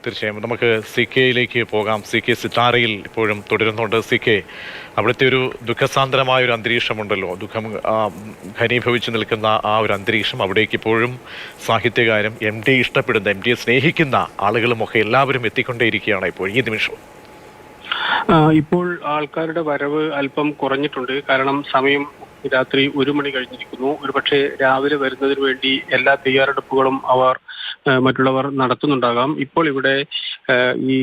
തീർച്ചയായും നമുക്ക് സി കെയിലേക്ക് പോകാം. സി കെ സിത്താരയിൽ ഇപ്പോഴും തുടരുന്നുണ്ട്. സി കെ, അവിടുത്തെ ഒരു ദുഃഖസാന്ദ്രമായ ഒരു അന്തരീക്ഷമുണ്ടല്ലോ, ദുഃഖം ഘനീഭവിച്ചു നിൽക്കുന്ന ആ ഒരു അന്തരീക്ഷം. അവിടേക്ക് ഇപ്പോഴും സാഹിത്യകാരും എം ടി ഇഷ്ടപ്പെടുന്ന, എം ടിയെ സ്നേഹിക്കുന്ന ആളുകളുമൊക്കെ എല്ലാവരും എത്തിക്കൊണ്ടേയിരിക്കുകയാണ് ഇപ്പോൾ ഈ നിമിഷവും. ഇപ്പോൾ ആൾക്കാരുടെ വരവ് അല്പം കുറഞ്ഞിട്ടുണ്ട്. കാരണം സമയം രാത്രി 1 മണി കഴിഞ്ഞിരിക്കുന്നു. ഒരുപക്ഷെ രാവിലെ വരുന്നതിന് വേണ്ടി എല്ലാ തയ്യാറെടുപ്പുകളും മറ്റുള്ളവർ നടത്തുന്നുണ്ടാകാം. ഇപ്പോൾ ഇവിടെ ഈ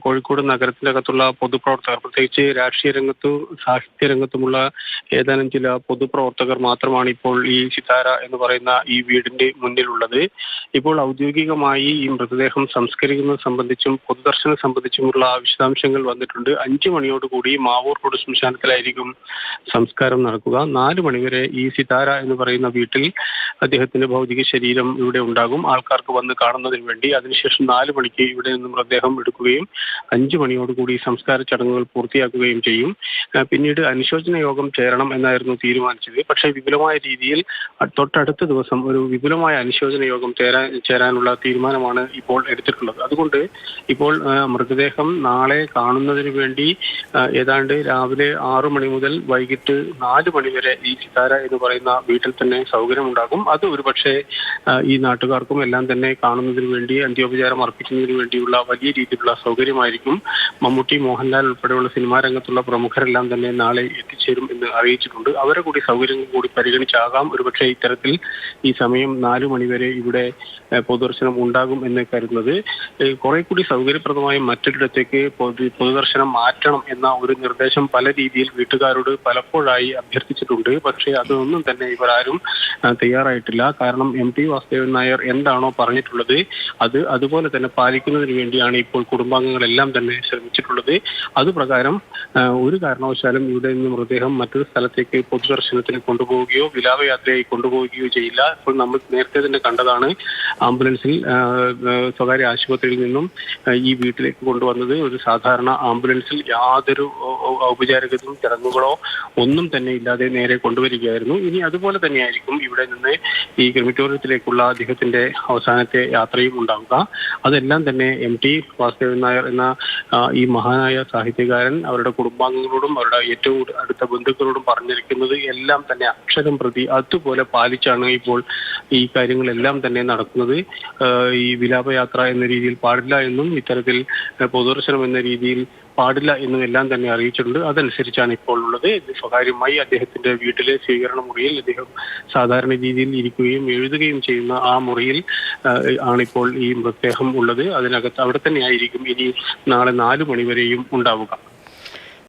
കോഴിക്കോട് നഗരത്തിനകത്തുള്ള പൊതുപ്രവർത്തകർ, പ്രത്യേകിച്ച് രാഷ്ട്രീയ രംഗത്തും സാഹിത്യ രംഗത്തുമുള്ള ഏതാനും ചില പൊതുപ്രവർത്തകർ മാത്രമാണ് ഇപ്പോൾ ഈ സിതാര എന്ന് പറയുന്ന ഈ വീടിന്റെ മുന്നിലുള്ളത്. ഇപ്പോൾ ഔദ്യോഗികമായി ഈ മൃതദേഹം സംസ്കരിക്കുന്നത് സംബന്ധിച്ചും പൊതുദർശനം സംബന്ധിച്ചുമുള്ള വിശദാംശങ്ങൾ വന്നിട്ടുണ്ട്. 5 മണിയോടുകൂടി മാവൂർ റോഡ് ശ്മശാനത്തിലായിരിക്കും സംസ്കാരം നടക്കുക. 4 മണിവരെ ഈ സിതാര എന്ന് പറയുന്ന വീട്ടിൽ അദ്ദേഹത്തിന്റെ ഭൗതിക ശരീരം ഇവിടെ ഉണ്ടാകും, ആൾക്കാർക്ക് വന്ന് കാണുന്നതിന് വേണ്ടി. അതിനുശേഷം 4 മണിക്ക് ഇവിടെ നിന്ന് മൃതദേഹം എടുക്കുകയും 5 മണിയോടുകൂടി സംസ്കാര ചടങ്ങുകൾ പൂർത്തിയാക്കുകയും ചെയ്യും. പിന്നീട് അനുശോചന യോഗം ചേരണം എന്നായിരുന്നു തീരുമാനിച്ചത്. പക്ഷേ വിപുലമായ രീതിയിൽ തൊട്ടടുത്ത ദിവസം ഒരു വിപുലമായ അനുശോചന യോഗം ചേരാനുള്ള തീരുമാനമാണ് ഇപ്പോൾ എടുത്തിട്ടുള്ളത്. അതുകൊണ്ട് ഇപ്പോൾ മൃതദേഹം നാളെ കാണുന്നതിന് വേണ്ടി ഏതാണ്ട് രാവിലെ 6 മണി മുതൽ വൈകിട്ട് 4 മണി വരെ ഈ സിതാര എന്ന് പറയുന്ന വീട്ടിൽ തന്നെ സൗകര്യമുണ്ടാകും. അത് ഒരുപക്ഷെ ഈ നാട്ടുകാർക്കും എല്ലാം തന്നെ കാണുന്നതിന് വേണ്ടി, അന്ത്യോപചാരം അർപ്പിക്കുന്നതിന് വേണ്ടിയുള്ള വലിയ രീതിയിലുള്ള സൗകര്യമായിരിക്കും. മമ്മൂട്ടി, മോഹൻലാൽ ഉൾപ്പെടെയുള്ള സിനിമാ രംഗത്തുള്ള പ്രമുഖരെല്ലാം തന്നെ നാളെ എത്തിച്ചേരും എന്ന് അറിയിച്ചിട്ടുണ്ട്. അവരെ കൂടി സൗകര്യങ്ങൾ കൂടി പരിഗണിച്ചാകാം ഒരുപക്ഷെ ഇത്തരത്തിൽ ഈ സമയം 4 മണി വരെ ഇവിടെ പൊതുദർശനം ഉണ്ടാകും എന്ന് കരുതുന്നത്. കുറെ കൂടി സൗകര്യപ്രദമായി മറ്റൊരിടത്തേക്ക് പൊതുദർശനം മാറ്റണം എന്ന ഒരു നിർദ്ദേശം പല രീതിയിൽ വീട്ടുകാരോട് പലപ്പോഴായി അഭ്യർത്ഥിച്ചിട്ടുണ്ട്. പക്ഷേ അതൊന്നും തന്നെ ഇവരാരും തയ്യാറായിട്ടില്ല. കാരണം എം ടി വാസുദേവൻ നായർ എന്താണോ പറഞ്ഞിട്ടുള്ളത് അത് അതുപോലെ തന്നെ പാലിക്കുന്നതിന് വേണ്ടിയാണ് ഇപ്പോൾ കുടുംബാംഗങ്ങളെല്ലാം തന്നെ ശ്രമിച്ചിട്ടുള്ളത്. അതുപ്രകാരം ഒരു കാരണവശാലും ഇവിടെ നിന്ന് മൃതദേഹം മറ്റൊരു സ്ഥലത്തേക്ക് പൊതുദർശനത്തിന് കൊണ്ടുപോവുകയോ വിലാപയാത്രയായി കൊണ്ടുപോവുകയോ ചെയ്യില്ല. ഇപ്പോൾ നമ്മൾ നേരത്തെ തന്നെ കണ്ടതാണ്, ആംബുലൻസിൽ സ്വകാര്യ ആശുപത്രിയിൽ നിന്നും ഈ വീട്ടിലേക്ക് കൊണ്ടുവന്നത്. ഒരു സാധാരണ ആംബുലൻസിൽ യാതൊരു ഔപചാരികതയും ചടങ്ങുകളോ ഒന്നും തന്നെ ഇല്ലാതെ നേരെ കൊണ്ടുവരികയായിരുന്നു. ഇനി അതുപോലെ തന്നെയായിരിക്കും ഇവിടെ നിന്ന് ഈ ക്രിമിറ്റോറിയത്തിലേക്കുള്ള അദ്ദേഹത്തിന്റെ അവസാനത്തെ യാത്രയും ഉണ്ടാവുക. അതെല്ലാം തന്നെ എം ടി വാസുദേവൻ നായർ എന്ന ഈ മഹാനായ സാഹിത്യകാരൻ അവരുടെ കുടുംബാംഗങ്ങളോടും അവരുടെ ഏറ്റവും അടുത്ത ബന്ധുക്കളോടും പറഞ്ഞിരിക്കുന്നത് എല്ലാം തന്നെ അക്ഷരം പ്രതി അതുപോലെ പാലിച്ചാണ് ഇപ്പോൾ ഈ കാര്യങ്ങളെല്ലാം തന്നെ നടക്കുന്നത്. ഈ വിലാപയാത്ര എന്ന രീതിയിൽ പാടില്ല എന്നും ഇത്തരത്തിൽ പൊതുദർശനം എന്ന രീതിയിൽ പാടില്ല എന്നും എല്ലാം തന്നെ അറിയിച്ചിട്ടുണ്ട്. അതനുസരിച്ചാണ് ഇപ്പോൾ ഉള്ളത്. സ്വകാര്യമായി അദ്ദേഹത്തിന്റെ വീട്ടിലെ സ്വീകരണ മുറിയിൽ അദ്ദേഹം സാധാരണ രീതിയിൽ ഇരിക്കുകയും എഴുതുകയും ചെയ്യുന്ന ആ മുറിയിൽ ആണിപ്പോൾ ഈ മൃതദേഹം ഉള്ളത്. അതിനകത്ത് അവിടെ തന്നെയായിരിക്കും ഇനി നാളെ 4 മണി വരെയും ഉണ്ടാവുക.